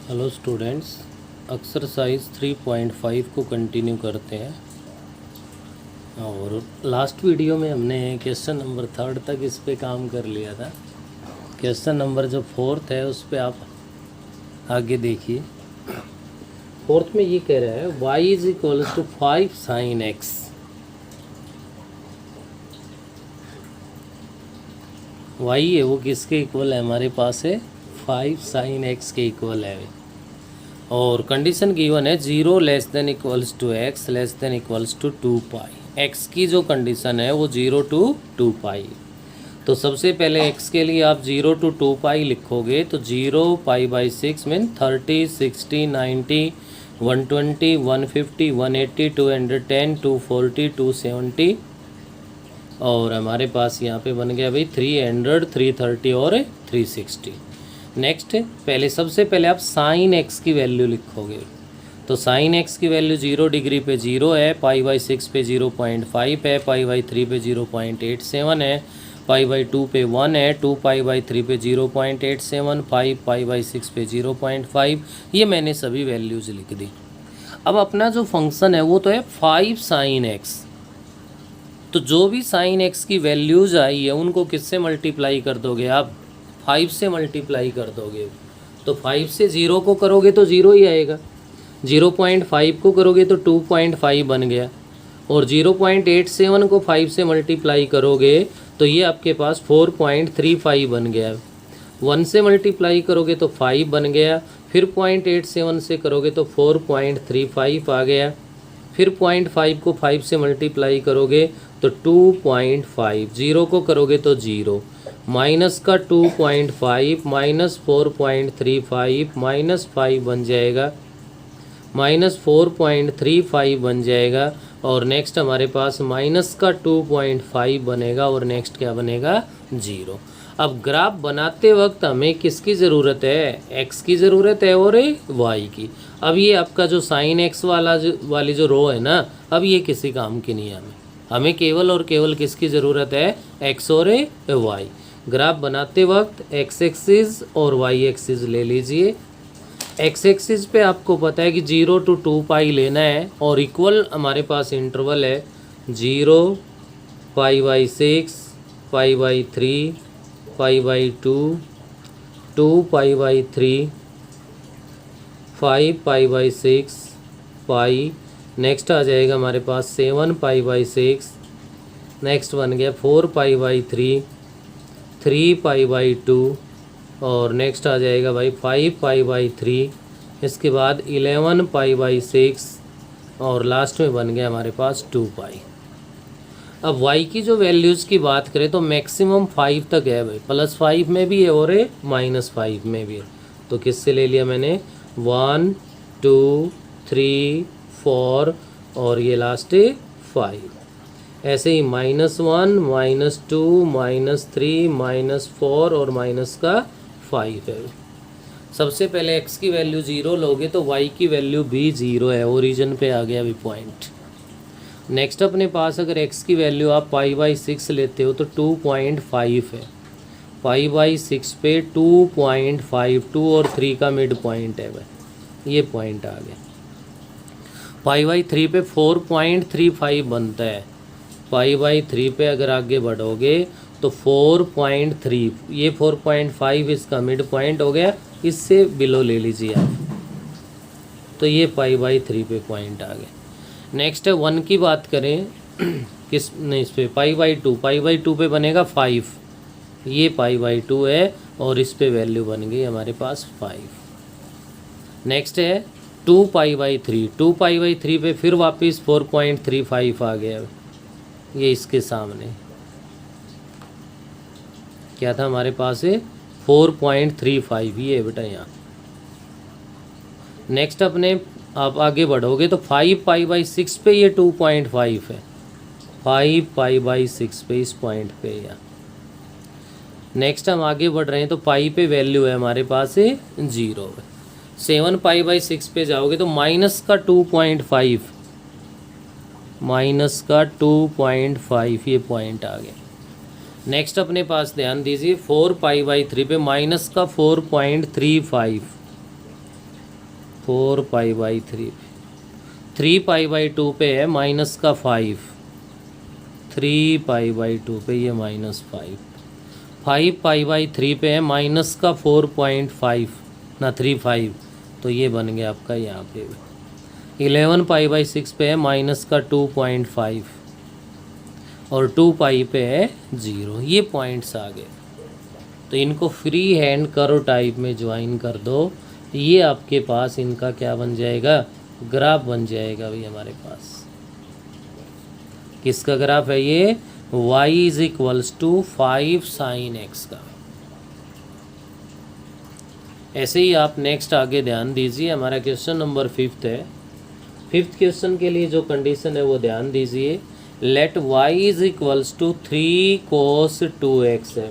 Hello students, exercise 3.5 को continue करते हैं। और लास्ट वीडियो में हमने क्वेश्चन नंबर 3 तक इस पे काम कर लिया था। क्वेश्चन नंबर जो 4 है उस पे आप आगे देखिए। 4 में ये कह रहा है y is equal to 5 sine x। y है वो किसके इक्वल है, हमारे पास है 5 साइन x के इक्वल है। और कंडीशन गिवन है 0 less than equals to x less than equals to 2 pi. x की जो कंडीशन है वो 0 टू 2 पाई। तो सबसे पहले x के लिए आप 0 टू 2 पाई लिखोगे तो 0 पाई बाई 6 मीन 30, 60, 90, 120, 150, 180, 210, 240, 270 और हमारे पास यहाँ पे बन गया भाई 300, 330 और 360। नेक्स्ट पहले सबसे पहले आप साइन एक्स की वैल्यू लिखोगे। तो साइन एक्स की वैल्यू 0 डिग्री पे 0 है, पाई बाई 6 पे 0.5 है, पाई बाई 3 पे 0.87 है, पाई बाई 2 पे 1 है, 2 पाई बाई 3 पे 0.87, 5 पाई बाई 6 पे 0.5। ये मैंने सभी वैल्यूज़ लिख दी। अब अपना जो फंक्शन है वो तो है 5 साइन एक्स। तो जो भी साइन एक्स की वैल्यूज़ आई है उनको किससे मल्टीप्लाई कर दोगे आप, 5 से मल्टीप्लाई कर दोगे। तो 5 से 0 को करोगे तो 0 ही आएगा, 0.5 को करोगे तो 2.5 बन गया, और 0.87 को 5 से मल्टीप्लाई करोगे तो ये आपके पास 4.35 बन गया। 1 से मल्टीप्लाई करोगे तो 5 बन गया, फिर 0.87 से करोगे तो 4.35 आ गया, फिर 0.5 को 5 से मल्टीप्लाई करोगे तो 2.5, 0 को करोगे तो 0, माइनस का 2.5 माइनस 4.35 माइनस 5 बन जाएगा, माइनस 4.35 बन जाएगा। और नेक्स्ट हमारे पास माइनस का 2.5 बनेगा और नेक्स्ट क्या बनेगा, 0। अब ग्राफ बनाते वक्त हमें किसकी ज़रूरत है, x की ज़रूरत है और y की। अब ये आपका जो साइन x वाली जो रो है ना, अब ये किसी काम की नहीं है। हमें केवल और केवल किसकी ज़रूरत है, x और y। ग्राफ बनाते वक्त x एक्सिस और y एक्सिस ले लीजिए। x एक्सिस पे आपको पता है कि 0 टू 2 पाई लेना है और इक्वल हमारे पास इंटरवल है 0, pi by 6, pi by 3, pi by 2, 2 pi by 3, 5 pi by 6 pi. Next आ जाएगा हमारे पास 7 पाई बाई 6, नेक्स्ट बन गया 4 पाई बाई 3, 3 पाई बाई 2 और नेक्स्ट आ जाएगा भाई 5 पाई बाई 3, इसके बाद 11 पाई बाई 6 और लास्ट में बन गया हमारे पास 2 पाई। अब y की जो वैल्यूज़ की बात करें तो मैक्सिमम 5 तक है भाई, +5 में भी है और -5 में भी है। तो किससे ले लिया मैंने, 1, 2, 3, 4 और ये लास्ट है 5। ऐसे ही -1, -2, -3, -4 और माइनस का 5 है। सबसे पहले x की वैल्यू 0 लोगे तो y की वैल्यू भी 0 है, ओरिजिन पे आ गया अभी पॉइंट। नेक्स्ट अपने पास अगर x की वैल्यू आप पाई बाई 6 लेते हो तो 2.5 है, पाई बाई 6 पे 2.5, 2 और 3 का मिड पॉइंट है भाई, ये पॉइंट आ गया। पाई बाई 3 पे 4.35 बनता है, पाई बाई 3 पे अगर आगे बढ़ोगे तो 4.3, ये 4.5 इसका मिड पॉइंट हो गया, इससे बिलो ले लीजिए आप। तो ये पाई बाई 3 पे पॉइंट आ गया। नेक्स्ट है 1 की बात करें किस नहीं, इस पे पाई बाई 2, पाई बाई 2 पे बनेगा 5, ये पाई बाई 2 है और इस पे वैल्यू बन गई हमारे पास 5। नेक्स्ट है 2 पाई बाई 3, 2 पाई बाई 3 पे फिर वापस 4.35 आ गया, ये इसके सामने क्या था हमारे पास है 4.35, ये बेटा यहाँ। नेक्स्ट अपने आप आगे बढ़ोगे तो 5 पाई बाई 6 पे ये 2.5 है, 5 पाई बाई 6 पे इस पॉइंट पे यहाँ। नेक्स्ट हम आगे बढ़ रहे हैं तो पाई पे वैल्यू है हमारे पास है 0। 7 पाई बाई 6 पे जाओगे तो माइनस का 2.5, माइनस का 2.5 ये पॉइंट आ गया। नेक्स्ट अपने पास ध्यान दीजिए 4 पाई बाई 3 पे माइनस का 4.35, 4π/3, 3π/2 पे है माइनस का 5, 3π/2 पे ये -5, 5π/3 पे है माइनस का 4.5 ना 35, तो ये बन गया आपका यहाँ पे 11π/6 पे है माइनस का 2.5 और 2π पे है 0। ये पॉइंट्स आ गए, तो इनको फ्री हैंड कर्व टाइप में ज्वाइन कर दो। ये आपके पास इनका क्या बन जाएगा, ग्राफ बन जाएगा भाई हमारे पास। किसका ग्राफ है ये, y = 5 sin x का। ऐसे ही आप नेक्स्ट आगे ध्यान दीजिए, हमारा क्वेश्चन नंबर 5 है। 5th क्वेश्चन के लिए जो कंडीशन है वो ध्यान दीजिए। लेट y = 3 cos 2x है।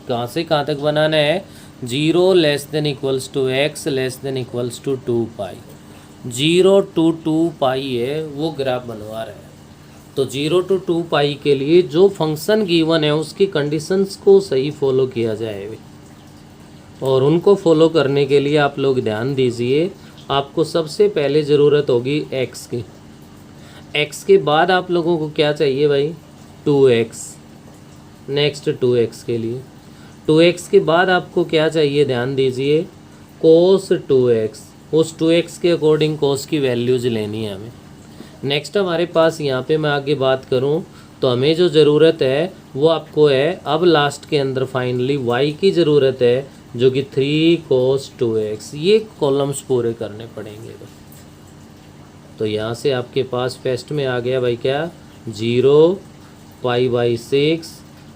कहाँ से कहाँ तक बनाना है, 0 < x < 2π, 0 to 2π है वो ग्राफ बनवा रहा है। तो 0 to 2π के लिए जो फंक्शन गिवन है उसकी कंडीशंस को सही फॉलो किया जाए, और उनको फॉलो करने के लिए आप लोग ध्यान दीजिए। आपको सबसे पहले ज़रूरत होगी x की, x के बाद आप लोगों को क्या चाहिए भाई, 2x। नेक्स्ट 2x के लिए 2x के बाद आपको क्या चाहिए, ध्यान दीजिए, cos 2x। उस 2x के अकॉर्डिंग cos की वैल्यूज लेनी है हमें। नेक्स्ट हमारे पास यहाँ पे मैं आगे बात करूँ तो हमें जो ज़रूरत है वो आपको है, अब लास्ट के अंदर फाइनली y की ज़रूरत है जो कि 3 cos 2x। ये कॉलम्स पूरे करने पड़ेंगे। तो यहाँ से आपके पास फर्स्ट में आ गया भाई क्या, 0 π/6,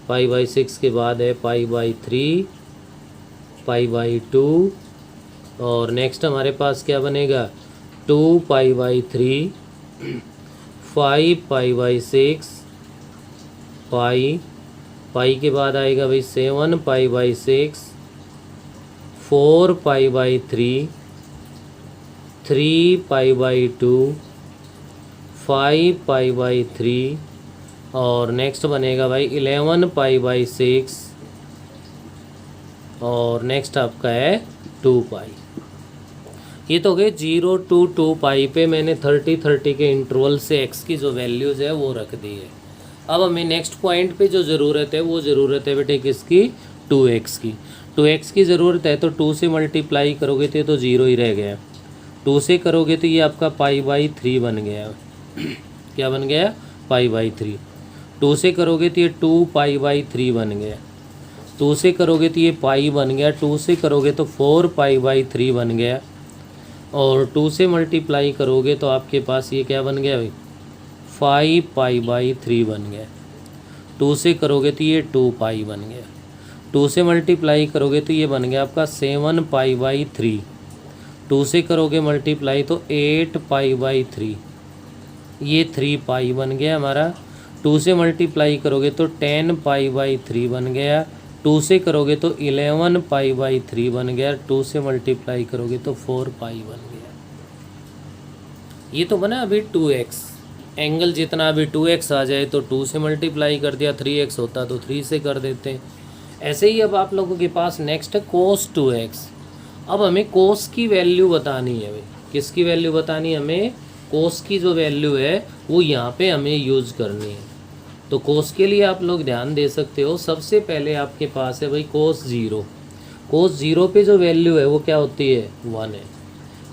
π/6 के बाद है π/3, π/2, और नेक्स्ट हमारे पास क्या बनेगा, 2π/3, 5π/6, पाई के बाद आएगा भाई 7π/6, 4π/3, 3π/2, 5π/3, और नेक्स्ट बनेगा भाई 11π/6, और नेक्स्ट आपका है 2π। ये तो गए 0 to 2π पे मैंने 30 के इंटरवल से x की जो वैल्यूज़ है वो रख दी है। अब हमें नेक्स्ट पॉइंट पे जो ज़रूरत है वो ज़रूरत है बेटे किसकी, 2x की। 2x की ज़रूरत है तो 2 से मल्टीप्लाई करोगे तो 0 ही रह गया, 2 से करोगे तो ये आपका π/3 बन गया। क्या बन गया, π/3। 2 से करोगे तो ये 2π/3 बन गया, 2 से करोगे तो ये पाई बन गया, 2 से करोगे तो 4π/3 बन गया, और 2 से मल्टीप्लाई करोगे तो आपके पास ये क्या बन गया भाई, 5π/3 बन गया। 2 से करोगे तो ये 2π बन गया, 2 से मल्टीप्लाई करोगे तो ये बन गया आपका 7π/3, 2 से करोगे मल्टीप्लाई तो 8π/3, ये 3π बन गया हमारा। 2 से मल्टीप्लाई करोगे तो 10π/3 बन गया, 2 से करोगे तो 11π/3 बन गया, 2 से मल्टीप्लाई करोगे तो 4π बन गया। ये तो बना अभी 2x, एंगल जितना अभी 2x आ जाए तो 2 से मल्टीप्लाई कर दिया, 3x होता तो 3 से कर देते। ऐसे ही अब आप लोगों के पास नेक्स्ट है cos 2x। अब हमें cos की वैल्यू बतानी है भाई, किसकी वैल्यू बतानी है हमें, cos की जो वैल्यू है वो यहाँ पे हमें यूज़ करनी है। तो cos के लिए आप लोग ध्यान दे सकते हो, सबसे पहले आपके पास है भाई cos 0। cos 0 पे जो वैल्यू है वो क्या होती है, 1 है।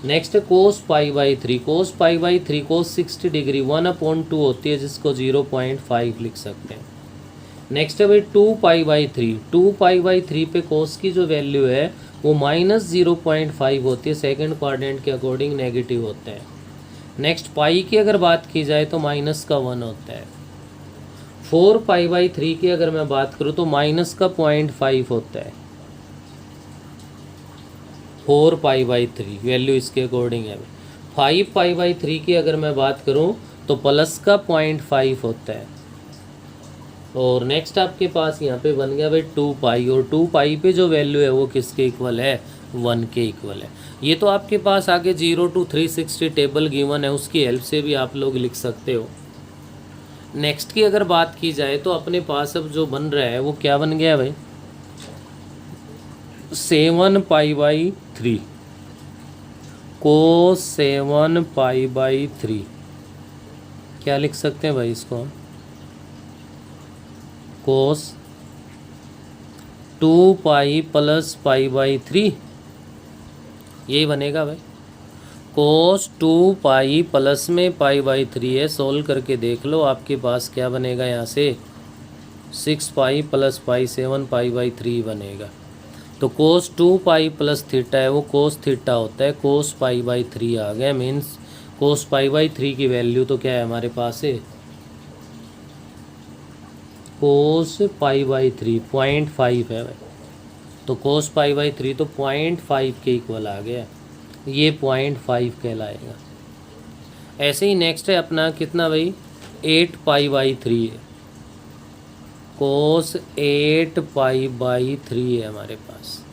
नेक्स्ट है cos π/3, cos π/3 cos 60 डिग्री 1/2 होती है, जिसको 0.5 लिख सकते हैं। नेक्स्ट है भाई 2π/3, 2π/3 पे cos की जो वैल्यू है वो -0.5 होती है, सेकंड क्वाड्रेंट के अकॉर्डिंग नेगेटिव होता है। नेक्स्ट पाई की अगर बात की जाए तो -1 होता है। 4π/3 की अगर मैं बात करूँ तो -0.5 होता है। 4π/3 वैल्यू इसके अकॉर्डिंग है। 5π/3 की अगर मैं बात करूँ तो +0.5 होता है। और नेक्स्ट आपके पास यहाँ पे बन गया भाई 2π, और 2π पे जो वैल्यू है वो किसके इक्वल है, 1 के इक्वल है। ये तो आपके पास आगे 0 to 360 टेबल गिवन है, उसकी हेल्प से भी आप लोग लिख सकते हो। नेक्स्ट की अगर बात की जाए तो अपने पास अब जो बन रहा है वो क्या बन गया भाई, 7π/3। कोस 7 पाई बाई 3। क्या लिख सकते हैं भाई इसको हम? कोस 2 पाई प्लस पाई बाई 3, यही बनेगा भाई। कोस 2 पाई प्लस में पाई बाई 3 है, सोल्व करके देख लो आपके पास क्या बनेगा यहाँ से, 6 pi plus pi 7 pi by 3 बनेगा। तो कोस 2 पाई प्लस थीटा है वो कोस थीटा होता है, कोस पाई बाई 3 आ गया। मीन्स कोस पाई बाई 3 की वैल्यू तो क्या है हमारे पास है, कोस पाई बाई 3 0.5 है भाई। तो कोस पाई बाई 3 तो 0.5 के इक्वल आ गया, ये 0.5 कहलाएगा। ऐसे ही नेक्स्ट है अपना कितना भाई, 8 पाई बाई 3 है, कोस 8 पाई बाई 3 है हमारे पास,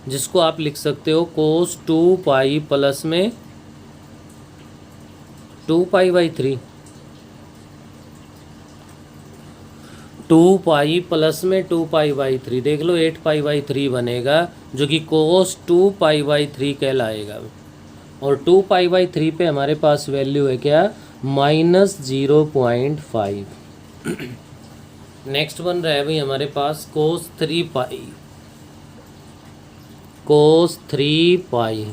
जिसको आप लिख सकते हो कोस 2 पाई प्लस में 2 पाई बाई 3, 2 पाई प्लस में 2 पाई बाई 3, देख लो 8 पाई बाई 3 बनेगा, जो कि कोस 2 पाई बाई 3 कहलाएगा। और 2 पाई बाई 3 पे हमारे पास वैल्यू है क्या, -0.5। नेक्स्ट बन रहा है भाई हमारे पास कोस 3 पाई, कोस 3 पाई,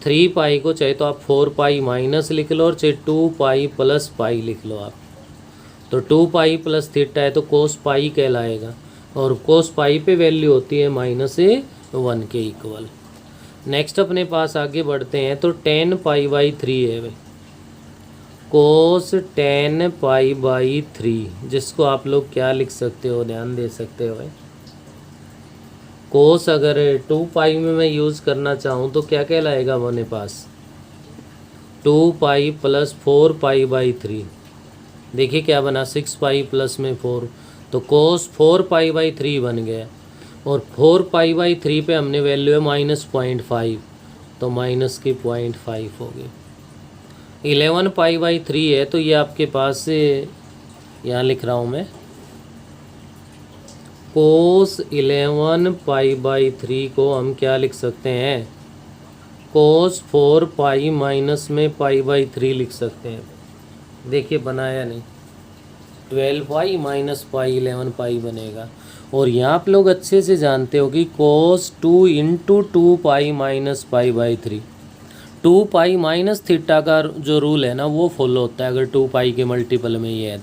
3 पाई को चाहे तो आप 4 पाई माइनस लिख लो और चाहे 2 पाई प्लस पाई लिख लो आप। तो 2 पाई प्लस थीटा है तो कोस पाई कहलाएगा, और कोस पाई पे वैल्यू होती है -1 के इक्वल। नेक्स्ट अपने पास आगे बढ़ते हैं तो 10 पाई बाई 3 है भाई, कोस 10 पाई बाई 3, जिसको आप लोग क्या लिख सकते हो, ध्यान दे सकते हो भाई। कोस अगर 2 पाई में मैं यूज़ करना चाहूँ तो क्या कहलाएगा हमारे पास, 2 पाई प्लस 4 पाई बाई 3। देखिए क्या बना, 6 पाई प्लस में 4, तो कोस 4 पाई बाई 3 बन गया। और 4 पाई बाई 3 पे हमने वैल्यू है -0.5, तो माइनस की 0.5 होगी। 11 पाई बाई 3 है तो ये आपके पास से यहाँ लिख रहा हूँ मैं, कोस 11 पाई बाई 3 को हम क्या लिख सकते हैं, कोस 4 पाई माइनस में पाई बाई 3 लिख सकते हैं। देखिए बनाया नहीं, 12 पाई माइनस पाई 11 पाई बनेगा। और यहाँ आप लोग अच्छे से जानते हो कि कोस 2 into 2 pi minus pi by 3, 2 pi minus theta का जो रूल है ना वो फॉलो होता है अगर 2 पाई के मल्टीपल में ये है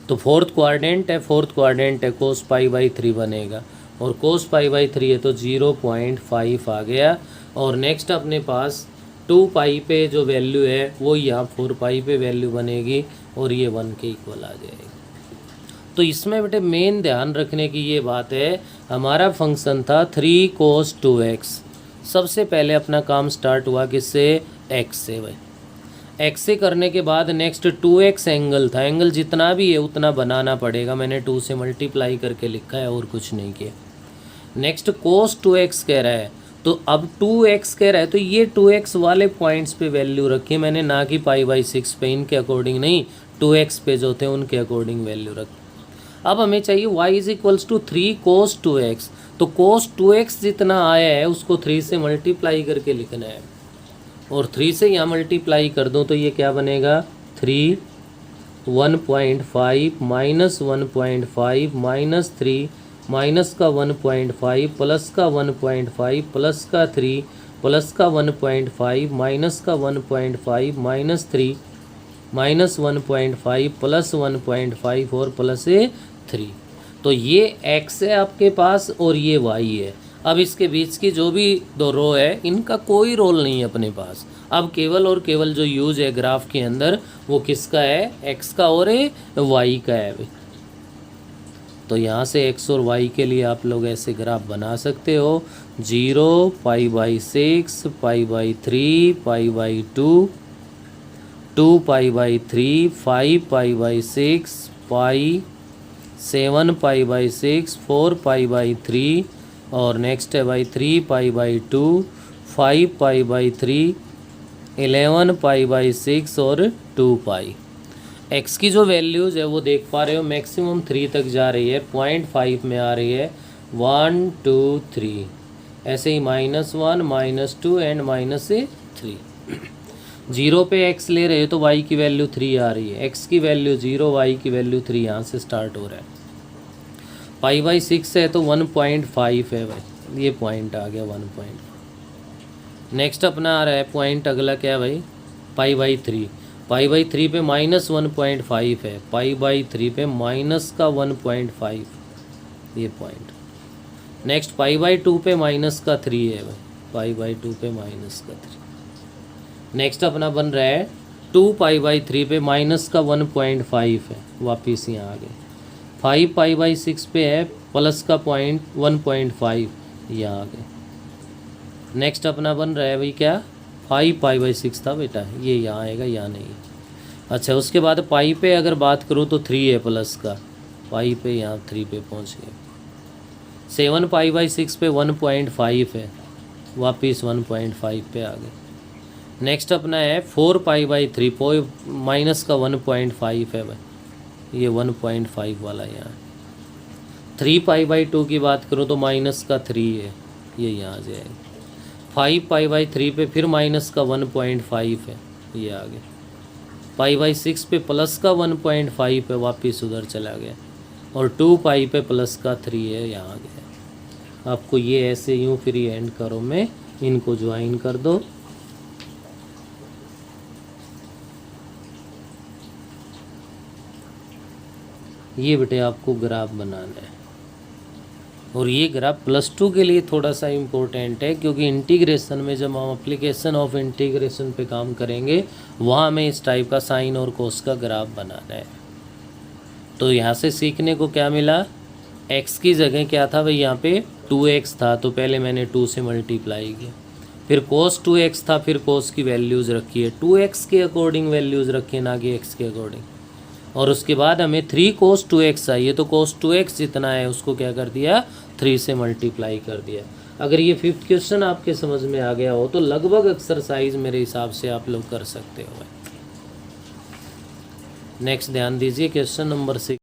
तो फोर्थ क्वाड्रेंट है, फोर्थ क्वाड्रेंट है, कोस पाई बाई 3 बनेगा। और कोस पाई बाई 3 है तो 0.5 आ गया। और नेक्स्ट अपने पास 2 पाई पे जो वैल्यू है वो यहाँ 4 पाई पे वैल्यू बनेगी और ये 1 के इक्वल आ जाएगी। तो इसमें बेटे मेन ध्यान रखने की ये बात है, हमारा फंक्शन था 3 cos 2x। सबसे पहले अपना काम स्टार्ट हुआ किससे, x से भाई। x से करने के बाद नेक्स्ट 2x एंगल था, एंगल जितना भी है उतना बनाना पड़ेगा, मैंने 2 से मल्टीप्लाई करके लिखा है और कुछ नहीं किया। नेक्स्ट cos 2x कह रहा है तो अब 2x कह रहा है तो ये 2x वाले पॉइंट्स पे वैल्यू रखी मैंने, ना कि पाई बाई 6 पे, इनके अकॉर्डिंग नहीं, 2x पे जो थे उनके अकॉर्डिंग वैल्यू रखी। अब हमें चाहिए y is equals to 3 cos 2x, तो cos 2x जितना आया है उसको 3 से मल्टीप्लाई करके लिखना है, और 3 से यहाँ मल्टीप्लाई कर दो तो ये क्या बनेगा, 3 1.5 माइनस 1.5 माइनस 3 माइनस का 1.5 प्लस का 1.5 प्लस का 3 प्लस का 1.5 माइनस का 1.5 माइनस 3 माइनस 1.5 प्लस 1.5 और प्लस 3। तो ये x है आपके पास और ये y है। अब इसके बीच की जो भी दो रो है इनका कोई रोल नहीं है अपने पास, अब केवल और केवल जो यूज है ग्राफ के अंदर वो किसका है, x का और y का है। तो यहाँ से x और y के लिए आप लोग ऐसे ग्राफ बना सकते हो, 0 pi by 6 pi by 3 pi by 2 2 pi by 3 5 pi by 6 pi 7 pi by 6 4 pi by 3 और नेक्स्ट है भाई 3 pi by 2 5 pi by 3 11 pi by 6 और 2 पाई। x की जो वैल्यूज़ है वो देख पा रहे हो मैक्सिमम 3 तक जा रही है, 0.5 में आ रही है 1 2 3, ऐसे ही -1 -2 एंड -3। 0 पे x ले रहे हो तो y की वैल्यू 3 आ रही है, x की वैल्यू 0, y की वैल्यू 3, यहाँ से स्टार्ट हो रहा है। π/6 है तो 1.5 है भाई, ये पॉइंट आ गया 1. नेक्स्ट अपना आ रहा है पॉइंट अगला क्या है भाई, π/3। π/3 पे -1.5 है, π/3 पे -1.5, ये पॉइंट। नेक्स्ट π/2 पे -3 है भाई, π/2 पे -3। नेक्स्ट अपना बन रहा है 2π/3 पे -1.5 है, वापिस यहाँ आ गए। 5π/6 पे है +1.5, यहाँ आ गए। नेक्स्ट अपना बन रहा है भाई क्या, 5π/6 था बेटा, ये यहाँ आएगा, यहाँ नहीं। अच्छा उसके बाद पाई पे अगर बात करूँ तो 3 है प्लस का, पाई पे यहाँ 3 पे पहुँच गए। 7π/6 पे 1.5 है, वापिस 1.5 पे आ गए। नेक्स्ट अपना है 4π/3 माइनस का 1.5 है भाई, ये 1.5 वाला यहाँ। 3π/2 की बात करूँ तो माइनस का 3 है, ये यहाँ आ जाएगा। 5π/3 पे फिर माइनस का 1.5 है, ये आ गया। π/6 पे प्लस का 1.5 है, वापिस उधर चला गया। और 2π पे प्लस का 3 है, यहाँ आ गया। आपको ये ऐसे यूँ फ्री एंड करो में इनको ज्वाइन कर दो। ये बेटे आपको ग्राफ बनाना है, और ये ग्राफ +2 के लिए थोड़ा सा इम्पोर्टेंट है, क्योंकि इंटीग्रेशन में जब हम एप्लीकेशन ऑफ इंटीग्रेशन पे काम करेंगे वहाँ हमें इस टाइप का साइन और कोस का ग्राफ बनाना है। तो यहाँ से सीखने को क्या मिला, x की जगह क्या था भाई, यहाँ पे 2x था तो पहले मैंने 2 से मल्टीप्लाई किया, फिर cos 2x था, फिर cos की वैल्यूज़ रखी है, 2x के अकॉर्डिंग वैल्यूज़ रखी ना कि x के अकॉर्डिंग। और उसके बाद हमें 3 cos 2x आई है, तो cos 2x जितना है उसको क्या कर दिया, 3 से मल्टीप्लाई कर दिया। अगर ये 5th क्वेश्चन आपके समझ में आ गया हो तो लगभग एक्सरसाइज मेरे हिसाब से आप लोग कर सकते हो। नेक्स्ट ध्यान दीजिए क्वेश्चन नंबर 6।